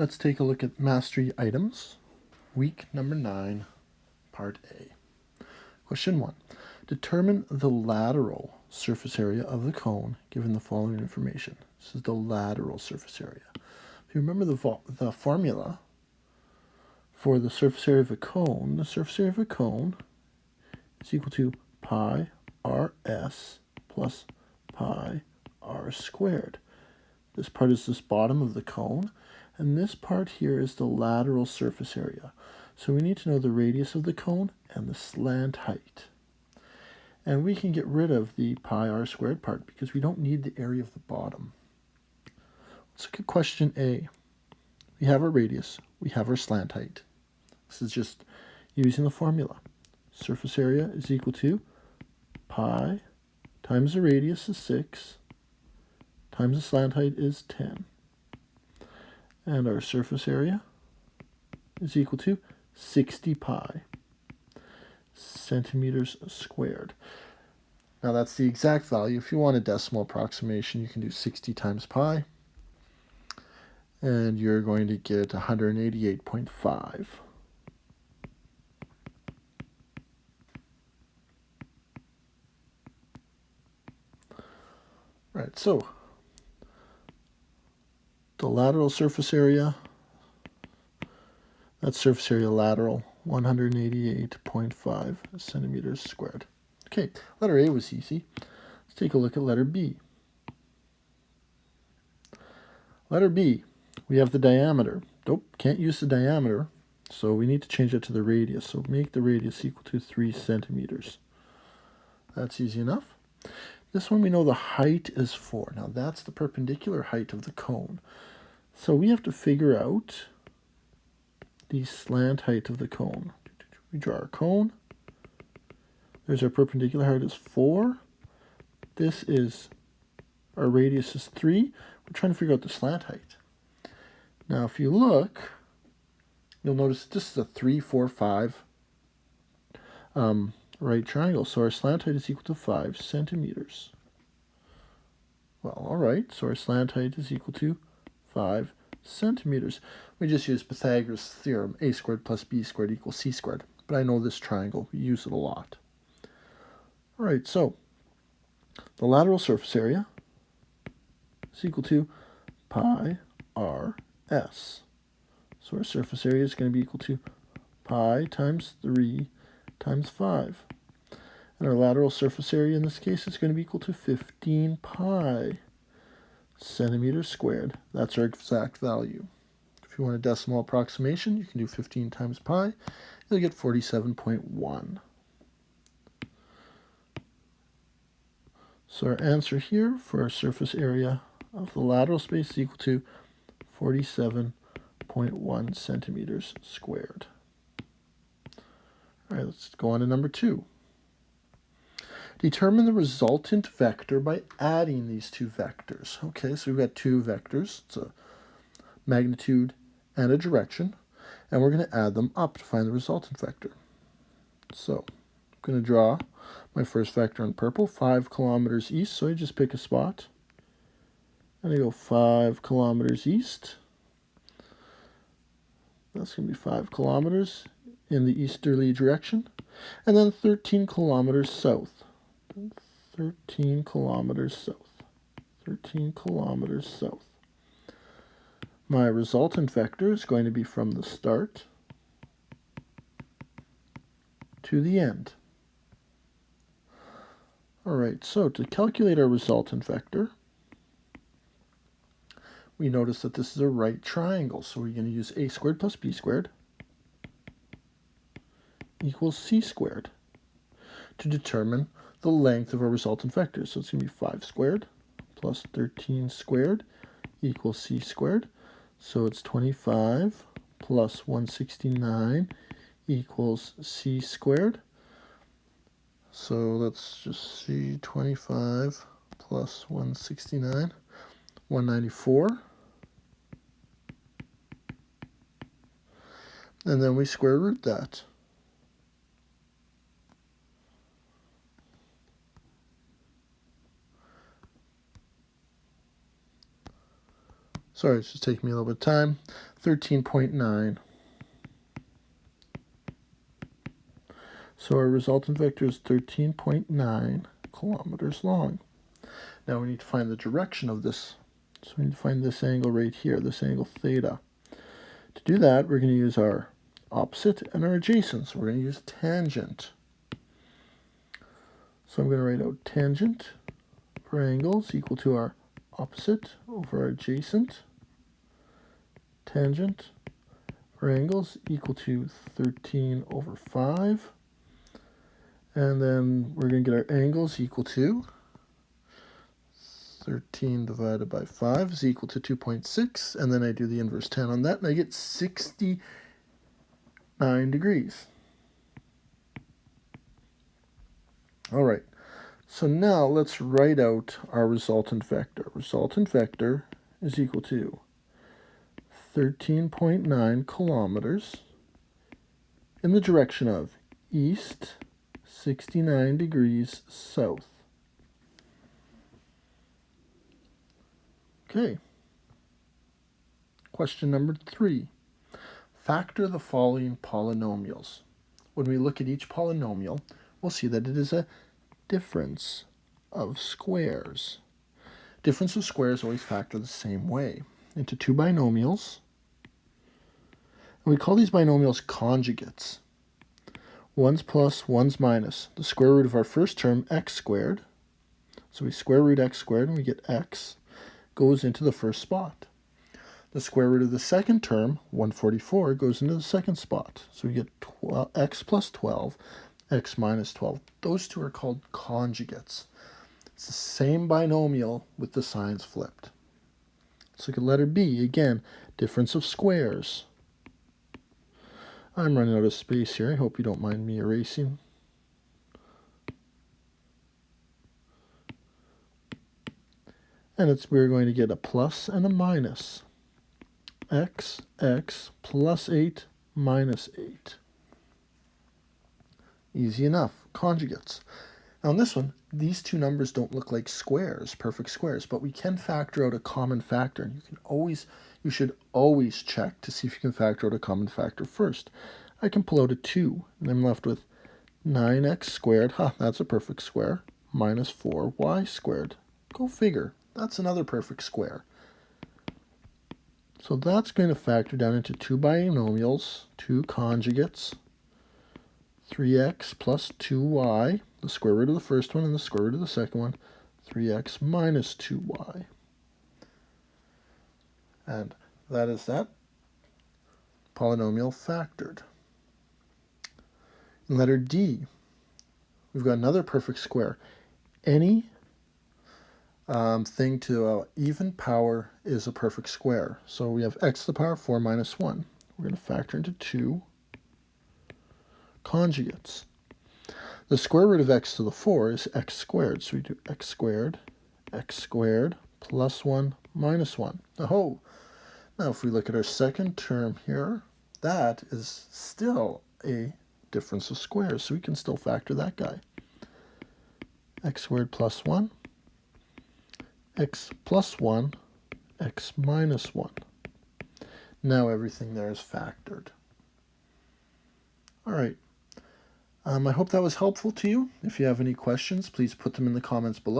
Let's take a look at mastery items, week number 9, part A. Question 1. Determine the lateral surface area of the cone given the following information. This is the lateral surface area. If you remember the formula for the surface area of a cone, the surface area of a cone is equal to pi rs plus pi r squared. This part is this bottom of the cone, and this part here is the lateral surface area. So we need to know the radius of the cone and the slant height. And we can get rid of the pi r squared part because we don't need the area of the bottom. Let's look at question A. We have our radius, we have our slant height. This is just using the formula. Surface area is equal to pi times the radius is 6 times the slant height is 10. And our surface area is equal to 60 pi centimeters squared. Now that's the exact value. If you want a decimal approximation, you can do 60 times pi, and you're going to get 188.5. Right, so the lateral surface area, that's surface area lateral, 188.5 centimeters squared. Okay, letter A was easy. Let's take a look at letter B. Letter B, we have the diameter. Nope, can't use the diameter, so we need to change it to the radius. So make the radius equal to 3 centimeters. That's easy enough. This one we know the height is 4. Now that's the perpendicular height of the cone. So we have to figure out the slant height of the cone. We draw our cone. There's our perpendicular height is 4. This is, our radius is 3. We're trying to figure out the slant height. Now if you look, you'll notice this is a 3, 4, 5 right triangle. So our slant height is equal to 5 centimeters. Well, all right, so our slant height is equal to 5 centimeters. We just use Pythagoras' theorem, a squared plus b squared equals c squared. But I know this triangle, we use it a lot. All right, so the lateral surface area is equal to pi rs. So our surface area is going to be equal to pi times 3 times 5. And our lateral surface area in this case is going to be equal to 15 pi centimeters squared. That's our exact value. If you want a decimal approximation, you can do 15 times pi. You'll get 47.1. So our answer here for our surface area of the lateral space is equal to 47.1 centimeters squared. All right, let's go on to number 2. Determine the resultant vector by adding these two vectors. Okay, so we've got two vectors. It's a magnitude and a direction. And we're going to add them up to find the resultant vector. So I'm going to draw my first vector in purple, 5 kilometers east. So I just pick a spot. And I go 5 kilometers east. That's going to be 5 kilometers in the easterly direction. And then 13 kilometers south. 13 kilometers south. 13 kilometers south. My resultant vector is going to be from the start to the end. All right, so to calculate our resultant vector, we notice that this is a right triangle. So we're going to use a squared plus b squared equals c squared to determine the length of our resultant vector. So it's going to be 5 squared plus 13 squared equals c squared. So it's 25 plus 169 equals c squared. So let's just see, 25 plus 169, 194. And then we square root that. Sorry, it's just taking me a little bit of time. 13.9. So our resultant vector is 13.9 kilometers long. Now we need to find the direction of this. So we need to find this angle right here, this angle theta. To do that, we're going to use our opposite and our adjacent. So we're going to use tangent. So I'm going to write out tangent for angles equal to our opposite over our adjacent. Tangent for angles equal to 13 over 5. And then we're going to get our angles equal to 13 divided by 5 is equal to 2.6. And then I do the inverse 10 on that, and I get 69 degrees. All right. So now let's write out our resultant vector. Resultant vector is equal to 13.9 kilometers in the direction of east, 69 degrees south. Okay. Question number 3. Factor the following polynomials. When we look at each polynomial, we'll see that it is a difference of squares. Difference of squares always factor the same way into two binomials. And we call these binomials conjugates. One's plus, one's minus. The square root of our first term, x squared. So we square root x squared and we get x goes into the first spot. The square root of the second term, 144, goes into the second spot. So we get x plus 12, x minus 12. Those two are called conjugates. It's the same binomial with the signs flipped. Let's look at letter B. Again, difference of squares. I'm running out of space here. I hope you don't mind me erasing. And we're going to get a plus and a minus. X plus 8 minus 8. Easy enough. Conjugates. Now in this one, these two numbers don't look like squares, perfect squares, but we can factor out a common factor. And you should always check to see if you can factor out a common factor first. I can pull out a 2, and I'm left with 9x squared, that's a perfect square, minus 4y squared. Go figure. That's another perfect square. So that's going to factor down into two binomials, two conjugates, 3x plus 2y, the square root of the first one and the square root of the second one, 3x minus 2y. And that is that polynomial factored. In letter D, we've got another perfect square. Any thing to even power is a perfect square. So we have x to the power 4 minus 1. We're going to factor into two conjugates. The square root of x to the 4 is x squared. So we do x squared plus 1 minus 1. Oh, now if we look at our second term here, that is still a difference of squares. So we can still factor that guy. X squared plus 1. X plus 1, x minus 1. Now everything there is factored. All right. I hope that was helpful to you. If you have any questions, please put them in the comments below.